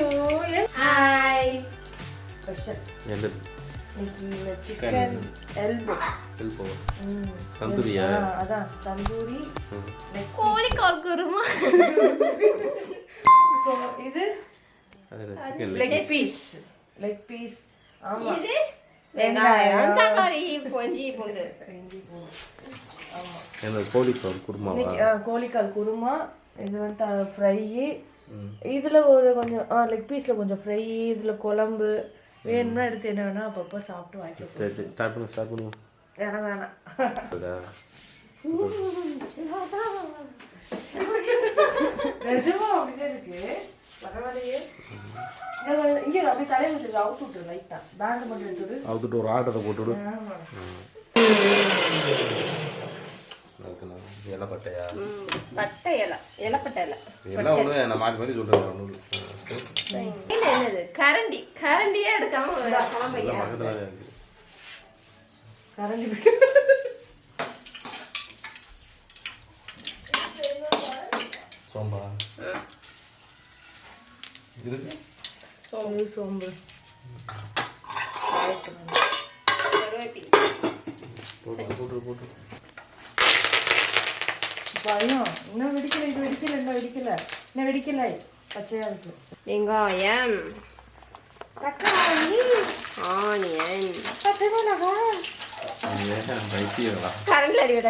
ஐயோ hi special என்னது chicken elbow தந்தூரியா அதான் தந்தூரி கோழிக்கால் குருமா இது லெக் பீஸ் ஆமா இது வெங்காயம் தக்காளி இஞ்சி பூண்டு ஆமா என்ன கோழிக்கால் குருமா கோழிக்கால் குருமா இது வந்து ஃப்ரை இதுல ஒரு கொஞ்சம் லெக் பீஸ்ல கொஞ்சம் ஃப்ரை இதுல குழம்பு வேணும்னா எடுத்து என்ன வேணா அப்பப்போ சாப்பிட்டு வாங்கிட்டு ஸ்டார்ட் பண்ணுவோம் வேணாம் நிஜமா அப்படிதான் இருக்கு பரவாயில்லையே இங்க அப்படியே தலையை கொஞ்சம் அவுத்து விட்டுரு லைட்டா பேண்ட் மட்டும் எடுத்துடு அவுத்துட்டு ஒரு ஆட்டத்தை போட்டுவிடு இலப்பட்டையா பட்டை இலை இலப்பட்டை இலை எல்லாம் ஒன்று நான் மாற்றி மாற்றி சொல்கிறேன் என்னது கரண்டியே எடுக்காம பக்கத்தில் கரண்டி சோம்பா இதுக்கு சோம்பு போட்டு பயம் இன்னும் வெடிக்கல இன்னும் வெடிக்கல பச்சையா இருக்கு வெங்காயம் தக்காளி ஆனியன் கரண்ட்ல அடி விட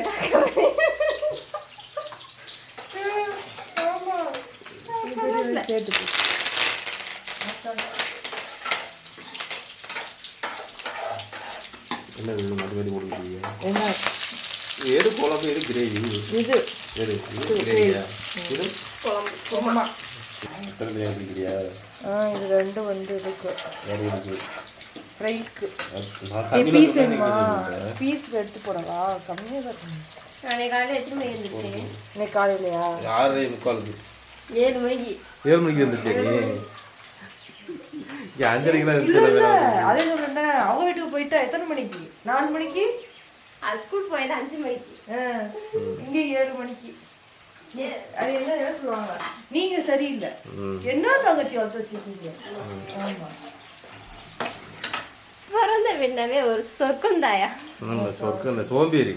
சேர்த்துக்கு என்ன இது மாற்றி மாற்றி போட்டுக்கிறீங்க என்ன எது குழம்பு எது கிரேவி இது எது கிரேவியா இது குருமா எத்தனை பிரியாணியா இது ரெண்டும் வந்து இதுக்கு வறுவலுக்கு ஃப்ரைக்கு தண்ணியில் பீஸ் வேணுமா பீஸ் எடுத்து போடவா கம்மியாக தான் இருக்கும் நாளைக்கு காலையில் எத்தனை மணி இருந்துச்சு இன்னைக்கு காலையிலையா 6:45 7 மணிக்கு 7 மணிக்கு இருந்துச்சு இங்கே 5:30 அதே சொல்றேன் அவங்க வீட்டுக்கு போயிட்டா எத்தனை மணிக்கு 4 மணிக்கு அது ஸ்கூல் போயில 5 மணிக்கு இங்கே 7 மணிக்கு அது என்ன சொல்லுவாங்க நீங்க சரியில்லை என்ன தங்கச்சி வளர்த்து வச்சிருக்கீங்க ஆமா பிறந்த விண்ணவே ஒரு சொர்க்கம் தாயா சொர்க்கம் இந்த சோம்பேறி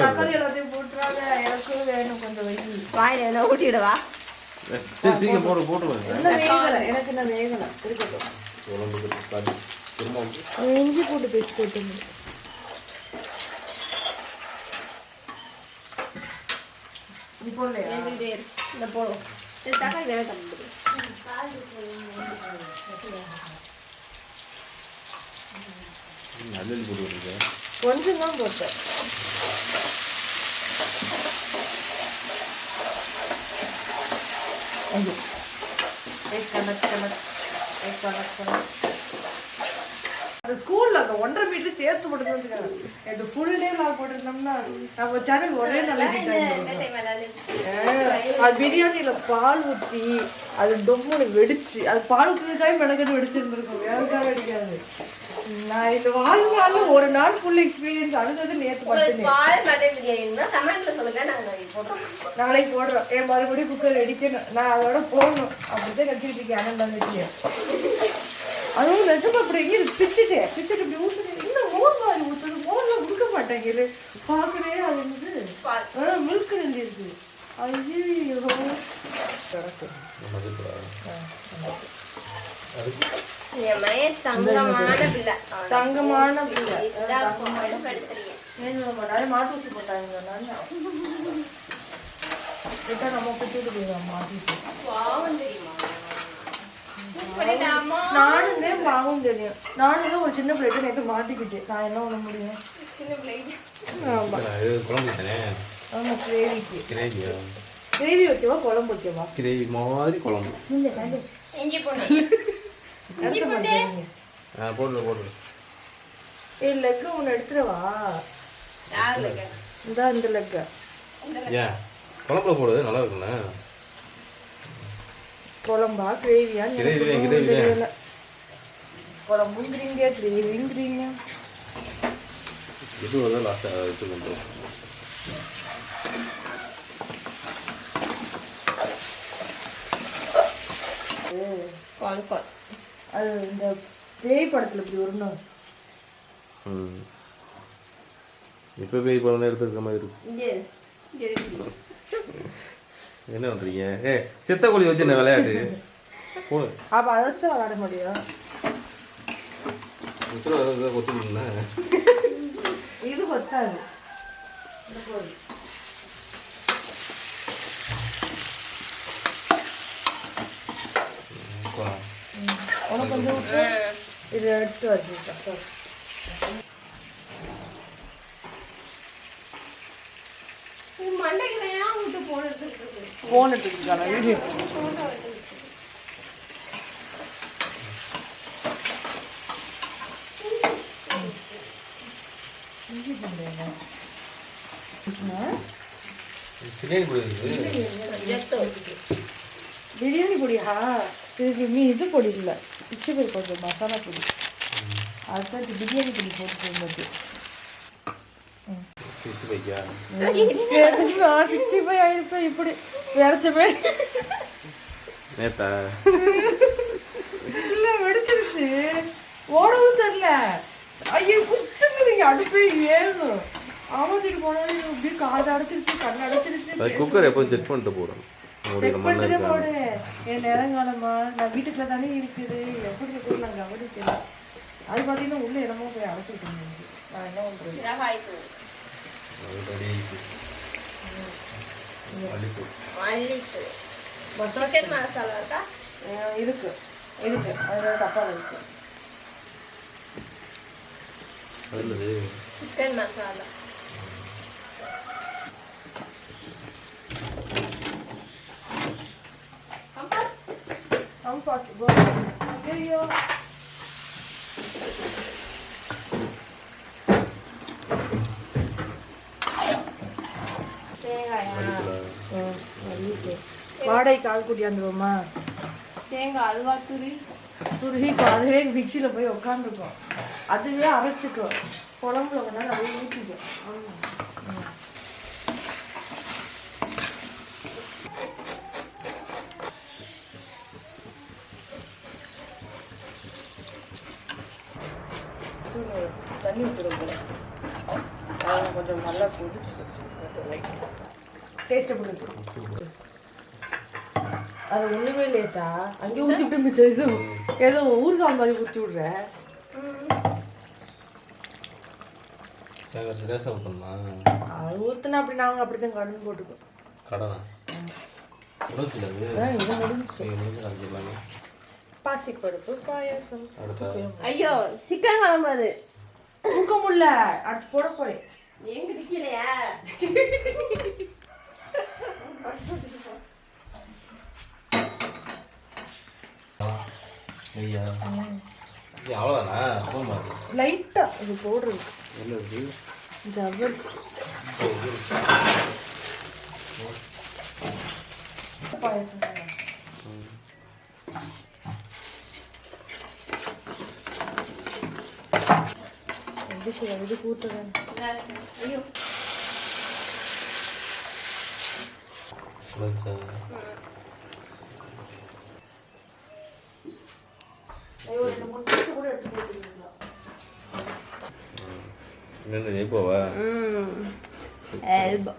தக்காளி எல்லாத்தையும் போட்டுறாங்க எனக்கும் வேணும் கொஞ்சம் வெயில் வாயில என்ன ஊட்டிடுவா சீக்கிரம் போட்டுருவேன் என்ன வேகலை எனக்கு என்ன வேகலை இருக்கட்டும் குழம்புக்கு திரும்ப இஞ்சி போட்டு பேஸ்ட் போட்டு நீ போடலையா இந்த போடும் தக்காளி வேலை தம்பி நல்லி போட்டு விடுங்க கொஞ்சம் தான் போட்டேன் ஸ்கூல்ல அந்த 1.5 மீட்டர் சேர்த்து போட்டு வச்சுக்காங்க இந்த ஃபுல் டே நான் போட்டிருந்தோம்னா நம்ம சேனல் ஒரே நல்ல அது பிரியாணியில பால் ஊற்றி அது டொம்முன்னு வெடிச்சு அது பால் ஊற்றுறதுக்காக மெனக்கட்டு வெடிச்சிருந்துருக்கும் வேலைக்காக வெடிக்காது நான் இந்த வாழ்நாள்ல ஒரு நாள் ஃபுல் எக்ஸ்பீரியன்ஸ் அழுது நேற்று நாளைக்கு போடுறோம் என் மறுபடியும் குக்கர் வெடிக்கணும் நான் அதோட போகணும் அப்படித்தான் கட்டிட்டு இருக்கேன் அண்ணன் வச்சு அதுவும் நிஜமா அப்படி எங்கே பிச்சுட்டு இப்படி ஊற்றுறேன் இன்னும் மோர் மாதிரி ஊற்றுது மோர்லாம் கொடுக்க மாட்டேங்குது பார்க்குறேன் அது வந்து மில்க் நெல்லி இருக்கு ஐயோ தங்கமான பிள்ளை மாட்டு ஊசி போட்டாங்க நம்ம குத்திட்டு போயிடுவோம் மாட்டு நானுமே பாவம் தெரியும் நானுமே ஒரு சின்ன பிளேட்டு நேற்று மாட்டிக்கிட்டேன் நான் என்ன பண்ண முடியும் ஆமா கிரேவி வைக்கவா குழம்பு வைக்கவா கிரேவி மாதிரி குழம்பு போட்டு லெக்கு ஒன்று எடுத்துடவா இந்த லெக்கு ஏன் குழம்புல போடுறது நல்லா இருக்குண்ணே குழம்பா கிரேவியா குழம்புங்கிறீங்க கிரேவிங்கிறீங்க இது வந்து லாஸ்ட்டாக வச்சு பண்ணுறோம் கால் கால் அது இந்த பேய் படத்துல இப்படி வரணும். இப்போ போய் குழந்தை எடுத்துருக்க மாதிரி இருக்கு. இங்கே இங்கே இருக்கு. என்ன பண்ணுறீங்க? சித்த கோழி வச்சு என்ன விளையாட்டு போடு. அப்போ அதை வச்சு விளையாட முடியும். கொத்துனா இது கொத்தாது. உனக்கு கொஞ்சம் விட்டு இதை எடுத்து வச்சுருக்கேன். மண்டைக்கு ஏன் விட்டு போனது போன் எடுத்துருக்கான வீடியோ. பிரியாணி பொடியா? இதுக்கு நீ இது பொடி இல்லை, பிச்சு போய் கொஞ்சம் மசாலா பொடி. அதுதான் இது பிரியாணி பொடி போட்டு இருந்தது. 65 ஆயிருப்பேன் இப்படி விரைச்ச பேர் நேத்தா இல்லை வெடிச்சிருச்சு. ஓடவும் தெரியல. ஐயோ புசுங்கிறீங்க அடுப்பே ஏறணும். ஆமாத்திட்டு போனாலும் இப்படி காது அடைச்சிருச்சு, கண் அடைச்சிருச்சு. குக்கர் எப்போ செக் பண்ணிட்டு போகிறோம். செக் பண்ணிட்டு போடு. என் நேரங்காலமா நான் வீட்டுக்குள்ள தானே இருக்குது. எப்படி இருக்குது நான் கவனிக்கல. அது பார்த்தீங்கன்னா உள்ள இடமோ போய் அடைச்சிட்டு இருந்தேன். நான் என்ன பண்ணுறேன்? சிக்கன் மசாலா இருக்கா? இருக்கு இருக்கு. அதோட டப்பாவில் இருக்கு. சிக்கன் மசாலா ஐயோ வாடகைக்கு ஆள் கூட்டியாந்துருவோமா? தேங்காய் அல்வா துருகி அதுவே மிக்சியில் போய் உட்காந்துருக்கோம். அதுவே அரைச்சிக்கும். குழம்புல கொஞ்ச நேரம் அப்படியே ஊற்றிக்கும். தண்ணி ஊற்றுறோம். கொஞ்சம் நல்லா கொதிச்சு டேஸ்ட்டை கொடுத்து அது ஒன்றுமே இல்லையத்தா. அங்கே ஊற்றிட்டு மிச்சம் ஏதோ ஊறுகாய் மாதிரி ஊற்றி விட்றேன். அது ஊற்றுனா அப்படி நாங்கள் அப்படி தான் கடன் போட்டுக்கோம். இது முடிஞ்சு பாசிப்பருப்பு பாயாசம். ஐயோ சிக்கன் குழம்பு அது தூக்க முடியல. அடுத்து போட போறேன். எங்க திக்கலையா? அவ்வளோதானா? லைட்டா இது போடுறது. ஜவ்வல் பாயாசம். இது கூட்டுறேன். ஐயோ போவா எல்போ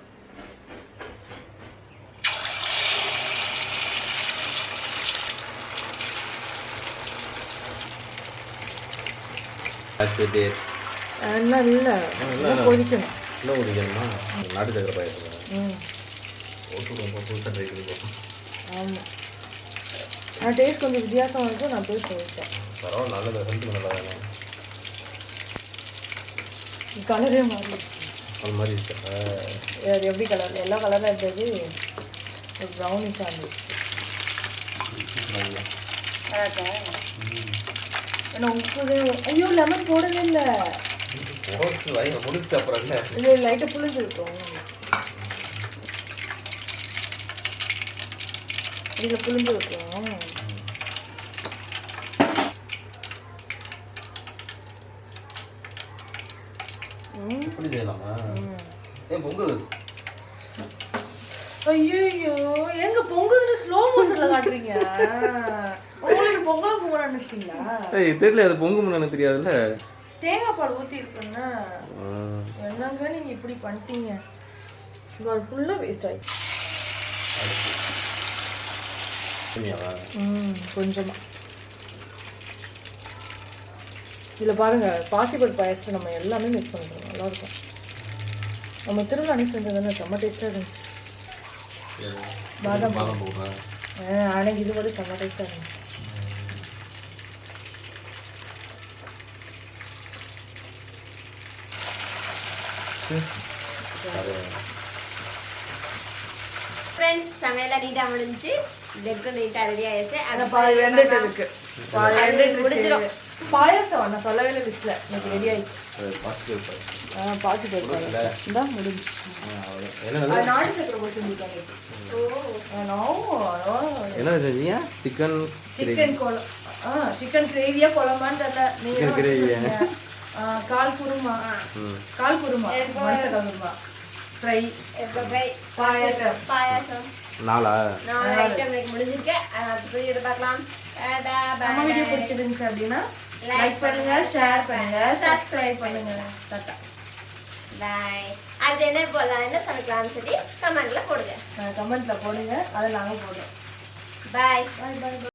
எல்லாம் இல்லை கொதிக்கணும். இன்னும் குடிக்கணுமா? நாட்டு சக்கரை பாயசம் ஓட்டு புதுசாக ட்ரை பண்ணி பார்ப்போம். ஆமாம், நான் டேஸ்ட் கொஞ்சம் வித்தியாசம் இருக்கும். நான் போய் சொல்லிட்டேன். பரவாயில்ல, நல்லது. ஹெல்த்துக்கு நல்லா வேணும். கலரே மாறி அது மாதிரி இருக்கா? அது எப்படி கலர்? எல்லா கலராக இருந்தது ஒரு ப்ரௌனிஷாக இருந்துச்சு. ஏன்னா உப்பு ஐயோ லெமன் போடவே இல்லை. முடிச்சு அப்புறம் என்ன இது லைட்டாக புளிஞ்சிருக்கும். இதில் புளிஞ்சிருக்கும். இப்படி செய்யலாமா? ஏன் பொங்கல் ஐயோ எங்க பொங்குதுன்னு ஸ்லோ மோஷன்ல காட்டுறீங்க. உங்களுக்கு பொங்கலா நினைச்சிட்டீங்களா? தெரியல, அது பொங்கும்னு எனக்கு தெரியாதுல்ல. தேங்காய் பால் ஊற்றி இருக்குன்னா என்னங்க நீங்கள் இப்படி பண்ணிட்டீங்க. இவ்வளோ ஃபுல்லாக வேஸ்ட் ஆகிடுச்சு. கொஞ்சமாக இதில் பாருங்கள், பாசிப்பருப்பு பாயசத்தை நம்ம எல்லாமே மிக்ஸ் பண்ணிக்கிறோம். நல்லாயிருக்கும். நம்ம திருவிழா அன்னைக்கு செஞ்சதுன்னு செம்ம டேஸ்ட்டாக இருந்துச்சு. பாதாம் அன்னைக்கு இது மட்டும் செம்ம டேஸ்ட்டாக இருந்துச்சு. ஃப்ரெண்ட்ஸ் சமையல் நீட்டா முடிஞ்சு, லெக்கும் நீட்டா ரெடி ஆயிடுச்சு. அந்த பால் வெந்துட்டு இருக்கு. பால் வெந்துட்டு முடிஞ்சிடும். பாயாசம் நான் சொல்லவே இல்லை லிஸ்ட்ல. எனக்கு ரெடி ஆயிடுச்சு. பாசி போயிருக்காங்க. இந்த முடிஞ்சு. நாடு சக்கரை போட்டு செஞ்சுருக்காங்க. என்ன செஞ்சீங்க? சிக்கன் சிக்கன் கிரேவியா குழம்பான்னு தெரியல. நீங்க கால் குருமா குருமா ஃப்ரை பாயாசம் 4 ஐட்டம் முடிஞ்சிருக்கு. புரியுது பார்க்கலாம். நம்ம வீடியோ பிடிச்சிருந்துச்சு அப்படின்னா லைக் பண்ணுங்க, ஷேர் பண்ணுங்க, சப்ஸ்கிரைப் பண்ணுங்க. டாடா பாய். அது என்ன போடலாம், என்ன சமைக்கலாம்னு சொல்லி கமெண்ட்ல போடுங்க. அதை நாங்கள் போடுறோம். பாய். பாய் பாய்.